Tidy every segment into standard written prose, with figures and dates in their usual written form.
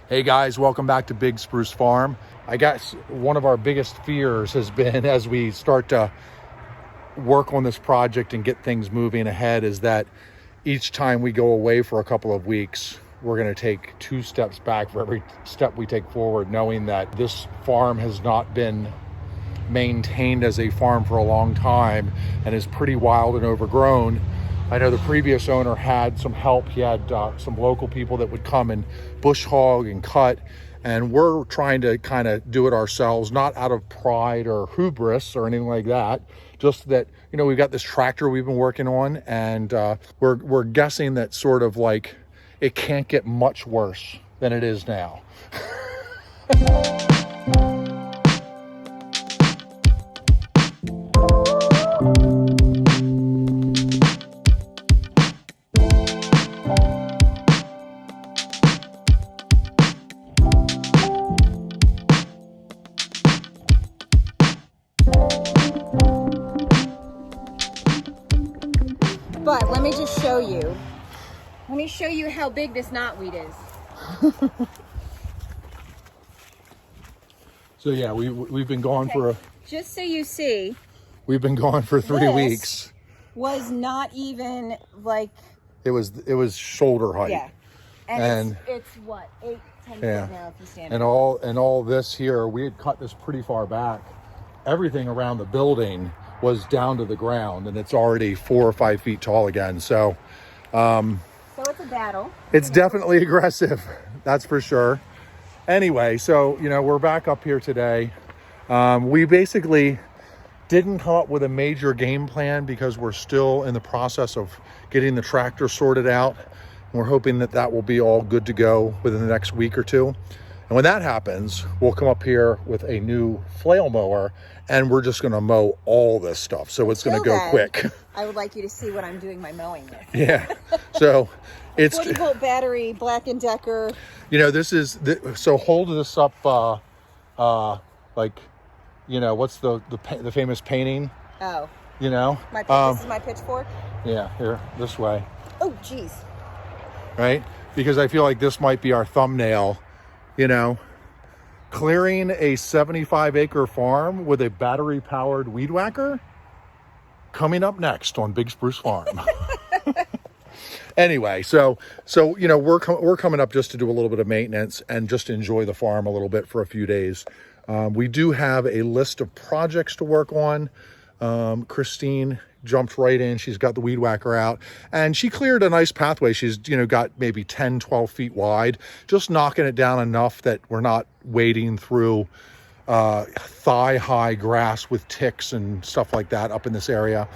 Hey guys, welcome back to Big Spruce Farm. I guess one of our biggest fears has been as we start to work on this project and get things moving ahead is that each time we go away for a couple of weeks, we're going to take 2 steps back for every step we take forward, knowing that this farm has not been maintained as a farm for a long time and is pretty wild and overgrown. I know the previous owner had some help. He had some local people that would come and bush hog and cut, and we're trying to kind of do it ourselves, not out of pride or hubris or anything like that, just that, you know, we've got this tractor we've been working on, and we're guessing that sort of like it can't get much worse than it is now. But let me just show you. Let me show you how big this knotweed is. So yeah, we've been gone for just so you see. We've been gone for 3 weeks. Was not even like it was shoulder height. Yeah. And it's what, 8-10 feet now if you stand and up. all this here, we had cut this pretty far back. Everything around the building was down to the ground, and it's already 4 or 5 feet tall again. So it's a battle. It's definitely aggressive, that's for sure. Anyway, so you know, we're back up here today. We basically didn't come up with a major game plan because we're still in the process of getting the tractor sorted out. We're hoping that that will be all good to go within the next week or two. And when that happens, we'll come up here with a new flail mower, and we're just going to mow all this stuff. So it's going to go quick. I would like you to see what I'm doing my mowing with. Yeah. So it's 40-volt battery, Black & Decker. You know, this is so hold this up like, you know, what's the famous painting? Oh. You know? This is my pitchfork? Yeah, here, this way. Oh, geez. Right? Because I feel like this might be our thumbnail, you know, clearing a 75-acre farm with a battery-powered weed whacker. Coming up next on Big Spruce Farm. Anyway, so you know, we're coming up just to do a little bit of maintenance and just enjoy the farm a little bit for a few days. We do have a list of projects to work on. Christine jumped right in. She's got the weed whacker out, and she cleared a nice pathway. She's, you know, got maybe 10-12 feet wide, just knocking it down enough that we're not wading through thigh-high grass with ticks and stuff like that up in this area.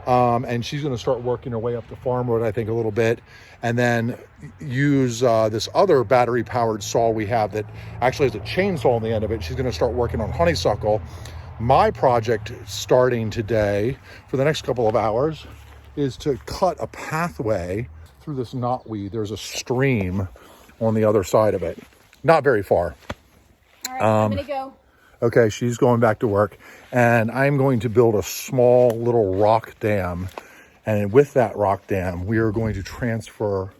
And she's going to start working her way up the farm road, I think, a little bit, and then use this other battery-powered saw we have that actually has a chainsaw on the end of it. She's going to start working on honeysuckle. My project starting today for the next couple of hours is to cut a pathway through this knotweed. There's a stream on the other side of it. Not very far. All right, I'm going to go. Okay, she's going back to work, and I'm going to build a small little rock dam. And with that rock dam, we are going to transfer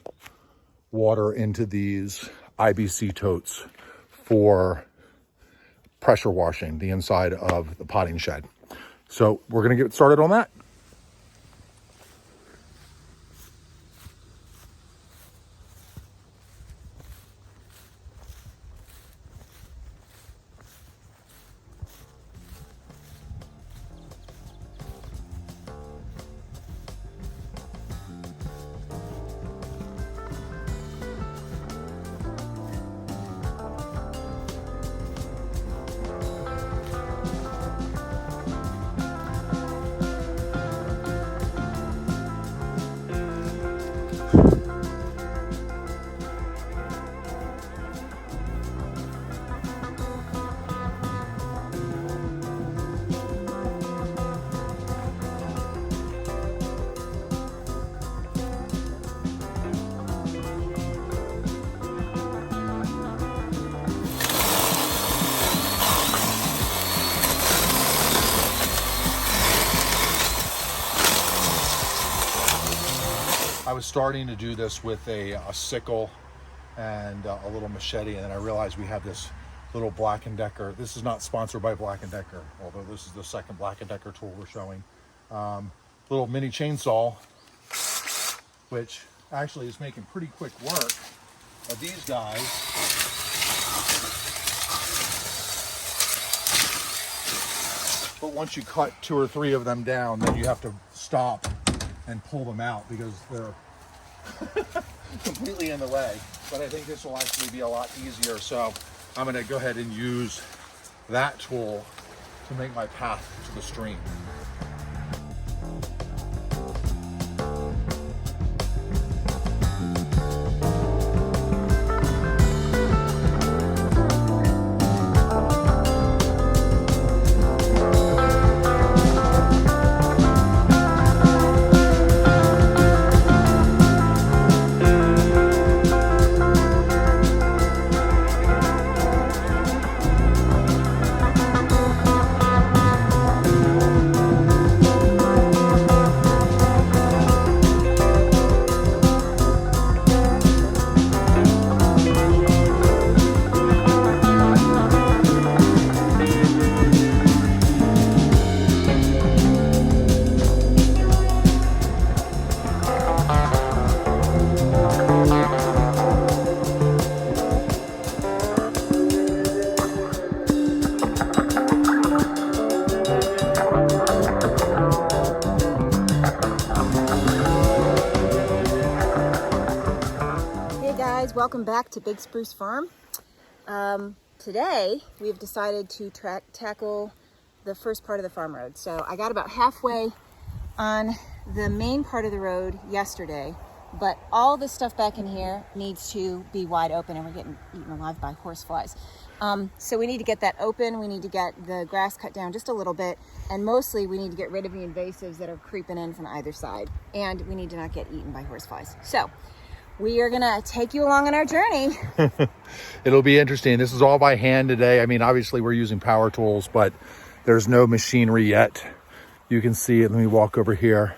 water into these IBC totes for pressure washing the inside of the potting shed. So we're going to get started on that. I was starting to do this with a sickle and a little machete, and then I realized we have this little Black & Decker. This is not sponsored by Black & Decker, although this is the second Black & Decker tool we're showing. Little mini chainsaw, which actually is making pretty quick work of these guys. But once you cut 2 or 3 of them down, then you have to stop and pull them out because they're completely in the way. But I think this will actually be a lot easier. So I'm going to go ahead and use that tool to make my path to the stream. Welcome back to Big Spruce Farm. Today we've decided to tackle the first part of the farm road. So I got about halfway on the main part of the road yesterday, but all this stuff back in here needs to be wide open, and we're getting eaten alive by horseflies. So we need to get that open. We need to get the grass cut down just a little bit, and mostly we need to get rid of the invasives that are creeping in from either side, and we need to not get eaten by horseflies. So we are gonna take you along on our journey. It'll be interesting. This is all by hand today. I mean, obviously we're using power tools, but there's no machinery yet. You can see it. Let me walk over here.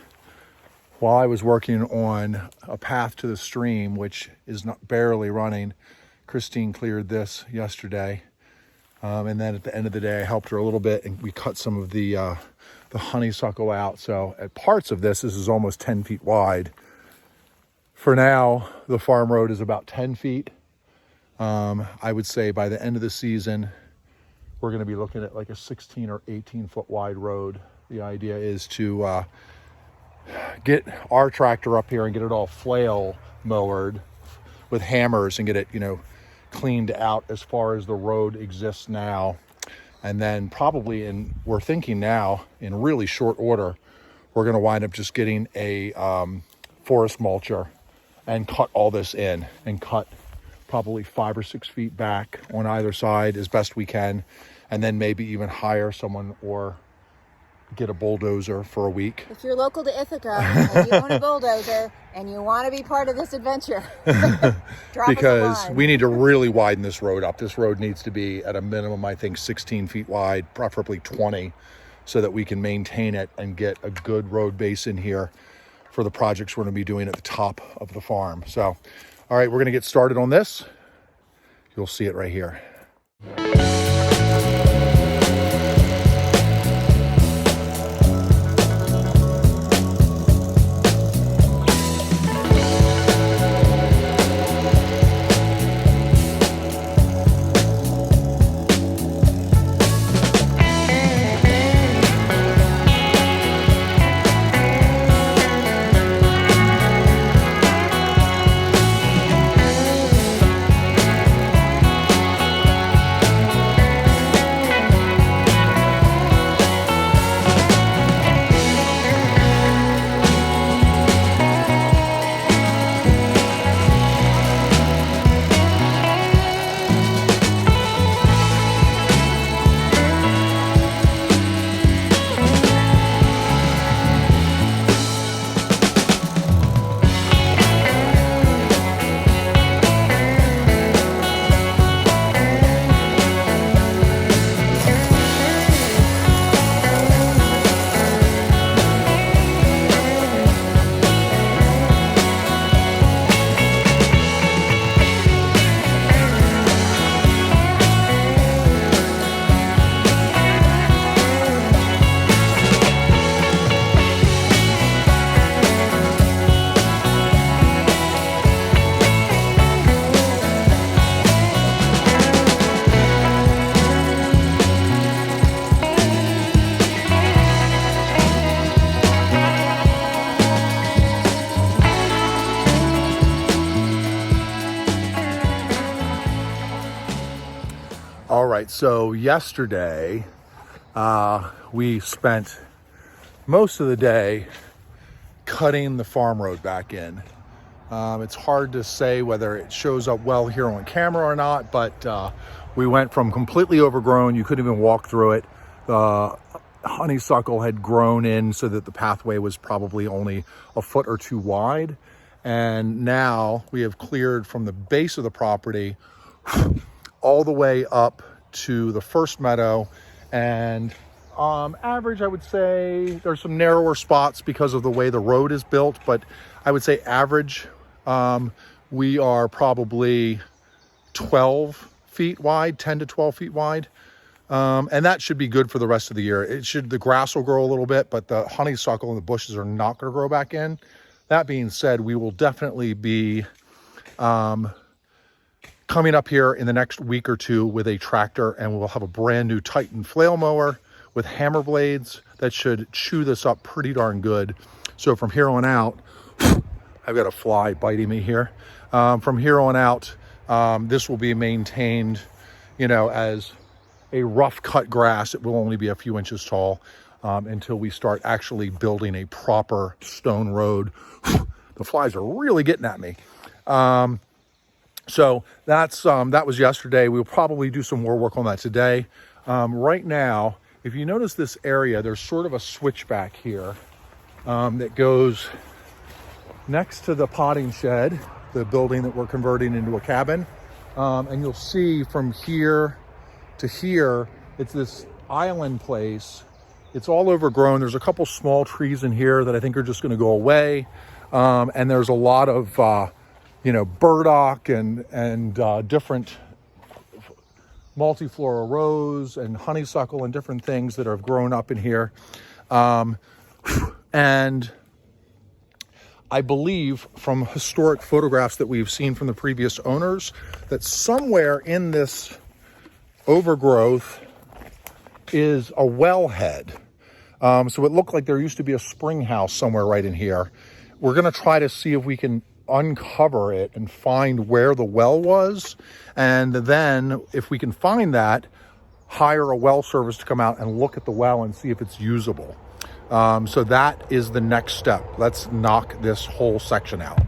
While I was working on a path to the stream, which is not barely running, Christine cleared this yesterday. And then at the end of the day, I helped her a little bit, and we cut some of the honeysuckle out. So at parts of this is almost 10 feet wide. For now, the farm road is about 10 feet. I would say by the end of the season, we're going to be looking at like a 16 or 18 foot wide road. The idea is to get our tractor up here and get it all flail mowered with hammers and get it, cleaned out as far as the road exists now. And then probably we're thinking now in really short order, we're going to wind up just getting a forest mulcher and cut all this in, and cut probably 5 or 6 feet back on either side as best we can, and then maybe even hire someone or get a bulldozer for a week. If you're local to Ithaca and you own a bulldozer and you want to be part of this adventure, drop because us a line. We need to really widen this road up. This road needs to be at a minimum, I think, 16 feet wide, preferably 20, so that we can maintain it and get a good road base in here for the projects we're going to be doing at the top of the farm. So, all right, we're going to get started on this. You'll see it right here. All right, so yesterday we spent most of the day cutting the farm road back in. It's hard to say whether it shows up well here on camera or not, but we went from completely overgrown, you couldn't even walk through it. The honeysuckle had grown in so that the pathway was probably only a foot or two wide. And now we have cleared from the base of the property all the way up to the first meadow. And average, I would say there's some narrower spots because of the way the road is built, but I would say average, we are probably 12 feet wide, 10 to 12 feet wide. And that should be good for the rest of the year. The grass will grow a little bit, but the honeysuckle and the bushes are not going to grow back in. That being said, we will definitely be coming up here in the next week or two with a tractor, and we'll have a brand new Titan flail mower with hammer blades that should chew this up pretty darn good. So from here on out, I've got a fly biting me here. From here on out, this will be maintained, as a rough cut grass. It will only be a few inches tall until we start actually building a proper stone road. The flies are really getting at me. So that was yesterday. We'll probably do some more work on that today. Right now, if you notice this area, there's sort of a switchback here that goes next to the potting shed, the building that we're converting into a cabin. And you'll see from here to here, it's this island place. It's all overgrown. There's a couple small trees in here that I think are just going to go away. And there's a lot of, burdock and different multiflora rose and honeysuckle and different things that have grown up in here. And I believe from historic photographs that we've seen from the previous owners that somewhere in this overgrowth is a wellhead. So it looked like there used to be a spring house somewhere right in here. We're going to try to see if we can uncover it and find where the well was. And then if we can find that, hire a well service to come out and look at the well and see if it's usable. So that is the next step. Let's knock this whole section out.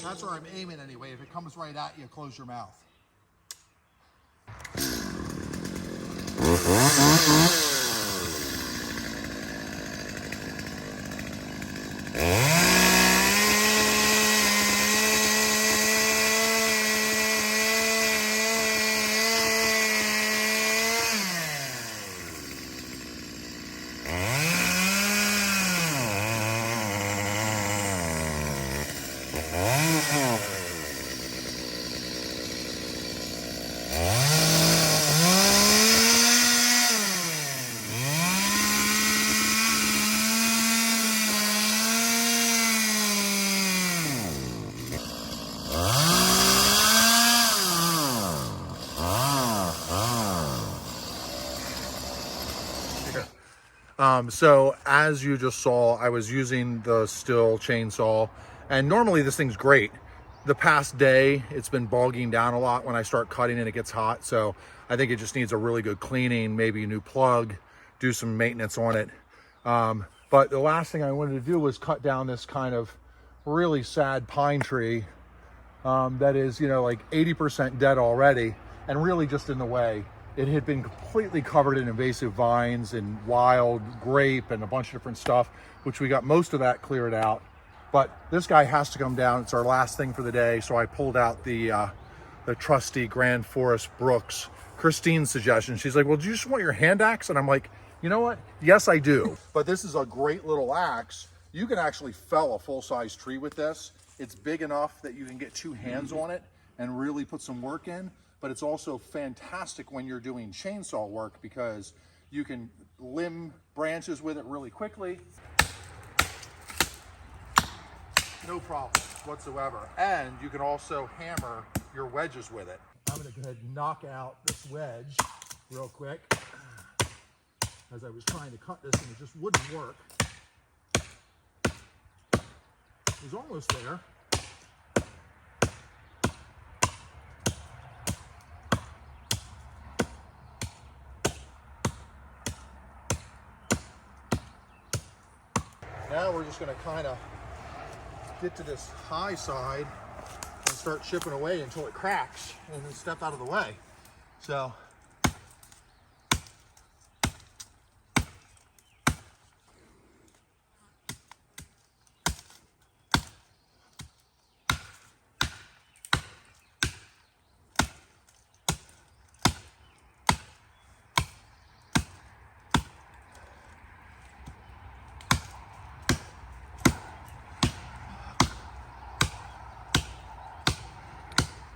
That's where I'm aiming anyway. If it comes right at you, close your mouth. So as you just saw, I was using the Stihl chainsaw, and normally this thing's great. The past day, it's been bogging down a lot when I start cutting and it gets hot. So I think it just needs a really good cleaning, maybe a new plug, do some maintenance on it. But the last thing I wanted to do was cut down this kind of really sad pine tree that is, you know, like 80% dead already and really just in the way. It had been completely covered in invasive vines and wild grape and a bunch of different stuff, which we got most of that cleared out. But this guy has to come down. It's our last thing for the day. So I pulled out the trusty Grand Forest Brooks, Christine's suggestion. She's like, well, do you just want your hand axe? And I'm like, you know what? Yes, I do. But this is a great little axe. You can actually fell a full-size tree with this. It's big enough that you can get two hands on it and really put some work in. But it's also fantastic when you're doing chainsaw work because you can limb branches with it really quickly. No problem whatsoever. And you can also hammer your wedges with it. I'm gonna go ahead and knock out this wedge real quick as I was trying to cut this and it just wouldn't work. It was almost there. Now we're just going to kind of get to this high side and start chipping away until it cracks and then step out of the way. So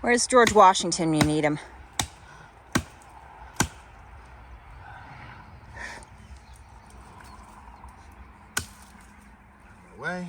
Where's George Washington when you need him? away.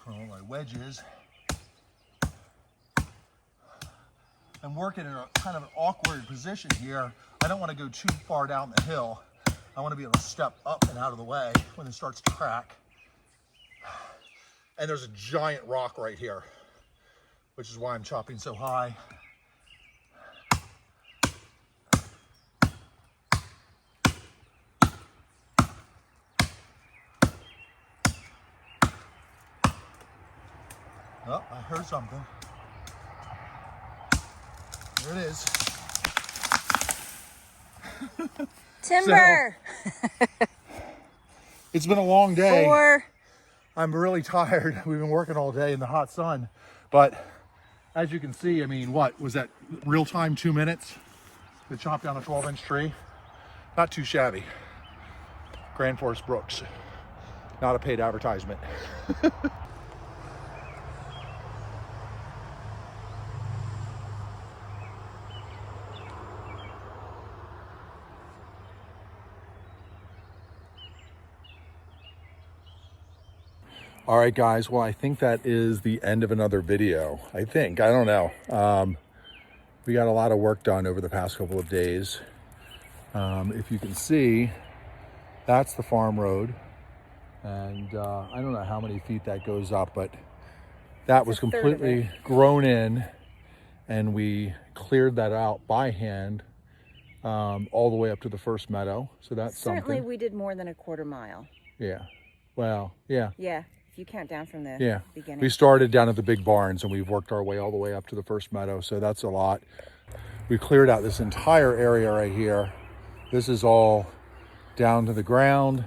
All my wedges. I'm working in a kind of an awkward position here. I don't want to go too far down the hill. I want to be able to step up and out of the way when it starts to crack. And there's a giant rock right here, which is why I'm chopping so high. Oh, I heard something. There it is. Timber! So, it's been a long day. 4. I'm really tired. We've been working all day in the hot sun. But as you can see, I mean, what was that real time 2 minutes to chop down a 12-inch tree? Not too shabby. Grand Forest Brooks. Not a paid advertisement. All right, guys. Well, I think that is the end of another video. I don't know. We got a lot of work done over the past couple of days. If you can see, that's the farm road. And I don't know how many feet that goes up, but that was a third of completely grown in, and we cleared that out by hand all the way up to the first meadow. So that's Certainly something. we did more than a quarter mile. Yeah. Well, yeah. Yeah, if you count down from the Yeah. beginning. We started down at the big barns and we've worked our way all the way up to the first meadow. So that's a lot. We cleared out this entire area right here. This is all down to the ground.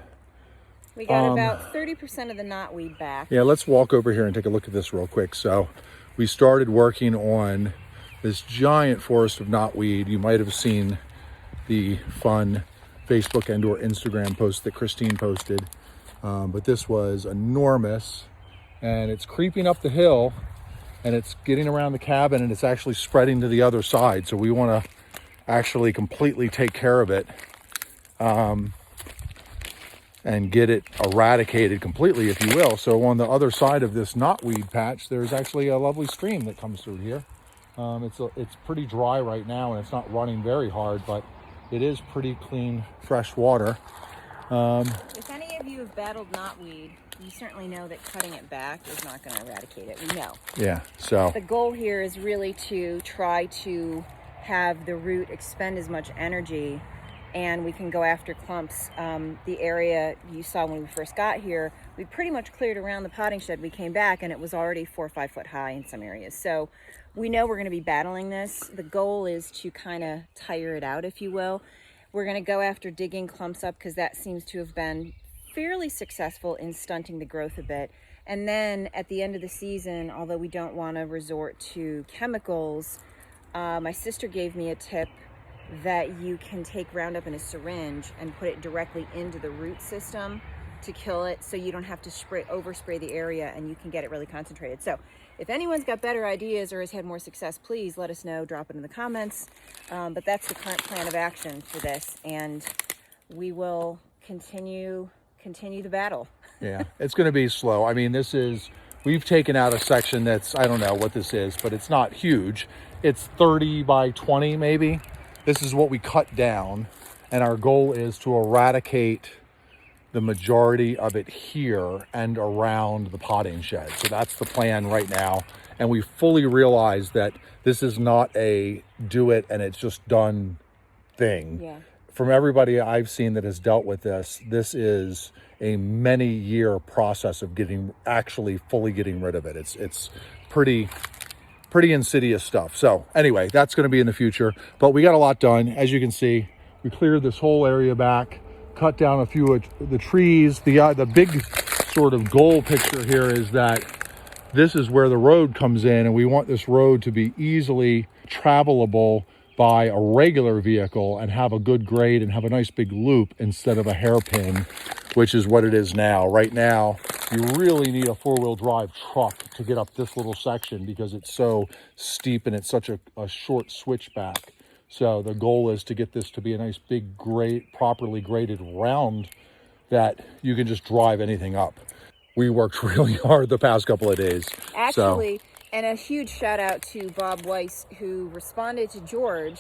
We got about 30% of the knotweed back. Yeah, let's walk over here and take a look at this real quick. So we started working on this giant forest of knotweed. You might have seen the fun Facebook and or Instagram post that Christine posted. But this was enormous, and it's creeping up the hill and it's getting around the cabin, and it's actually spreading to the other side. So we want to actually completely take care of it and get it eradicated completely, if you will. So on the other side of this knotweed patch, there's actually a lovely stream that comes through here. It's pretty dry right now, and it's not running very hard, but it is pretty clean, fresh water. If any of you have battled knotweed, you certainly know that cutting it back is not going to eradicate it. We know. Yeah, so The goal here is really to try to have the root expend as much energy, and we can go after clumps. The area you saw when we first got here, we pretty much cleared around the potting shed. We came back and it was already 4 or 5 foot high in some areas. So we know we're going to be battling this. The goal is to kind of tire it out, if you will. We're going to go after digging clumps up because that seems to have been fairly successful in stunting the growth a bit. And then at the end of the season, although we don't want to resort to chemicals, my sister gave me a tip that you can take Roundup in a syringe and put it directly into the root system to kill it, so you don't have to overspray the area, and you can get it really concentrated. So if anyone's got better ideas or has had more success, please let us know, drop it in the comments. But that's the current plan of action for this, and we will continue the battle. yeah, it's going to be slow. I mean, we've taken out a section that's, I don't know what this is, but it's not huge. It's 30 by 20 maybe. This is what we cut down, and our goal is to eradicate the majority of it here and around the potting shed. So that's the plan right now. And we fully realize that this is not a do it and it's just done thing. Yeah. From everybody I've seen that has dealt with this is a many year process of actually fully getting rid of it. It's pretty insidious stuff. So anyway, that's going to be in the future, but we got a lot done. As you can see, we cleared this whole area back, cut down a few of the trees. The big sort of goal picture here is that this is where the road comes in, and we want this road to be easily travelable by a regular vehicle and have a good grade and have a nice big loop instead of a hairpin, which is what it is now. Right now, you really need a four-wheel drive truck to get up this little section because it's so steep and it's such a short switchback. So the goal is to get this to be a nice big properly graded round that you can just drive anything up. We worked really hard the past couple of days. Actually, and a huge shout out to Bob Weiss, who responded to George.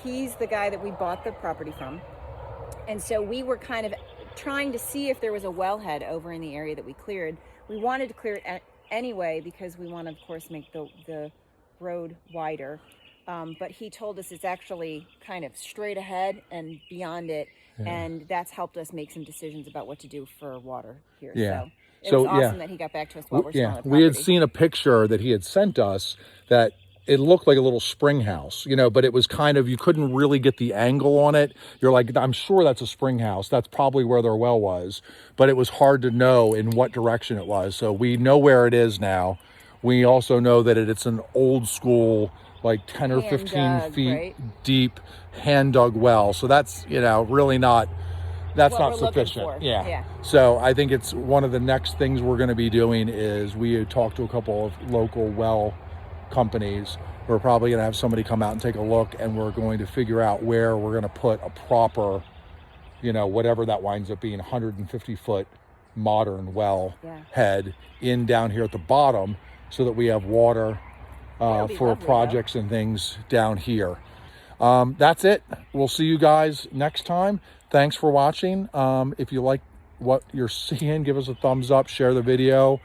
He's the guy that we bought the property from. And so we were kind of trying to see if there was a wellhead over in the area that we cleared. We wanted to clear it anyway because we want to, of course, make the road wider. But he told us it's actually kind of straight ahead and beyond it. Yeah. And that's helped us make some decisions about what to do for water here. Yeah. So it was awesome that he got back to us while we're still on the property. We had seen a picture that he had sent us that it looked like a little spring house, but it was kind of, you couldn't really get the angle on it. You're like, I'm sure that's a spring house. That's probably where their well was, but it was hard to know in what direction it was. So we know where it is now. We also know that it's an old school, like 10 or 15 feet deep hand dug well. So that's, really not, that's not sufficient. Yeah. So I think it's one of the next things we're going to be doing is we talked to a couple of local well companies. We're probably going to have somebody come out and take a look, and we're going to figure out where we're going to put a proper, whatever that winds up being, 150 foot modern well head in down here at the bottom so that we have water for projects and things down here. That's it. We'll see you guys next time. Thanks for watching. If you like what you're seeing, give us a thumbs up, share the video.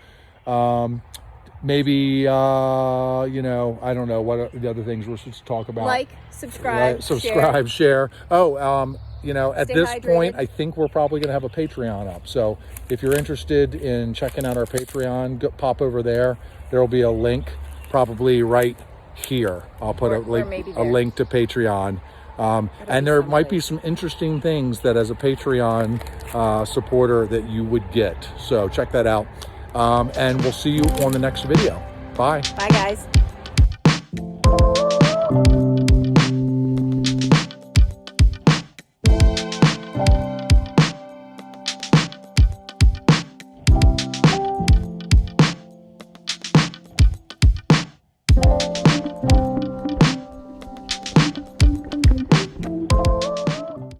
Maybe, you know, I don't know what are the other things we're supposed to talk about. Like, subscribe, subscribe, share. Oh, you know, at Stay this hydrated. point, I think we're probably going to have a Patreon up. So if you're interested in checking out our Patreon, pop over there. There will be a link probably right here. I'll put a link to Patreon. And there might be some interesting things that as a Patreon supporter that you would get. So check that out. And we'll see you on the next video. Bye. Bye, guys.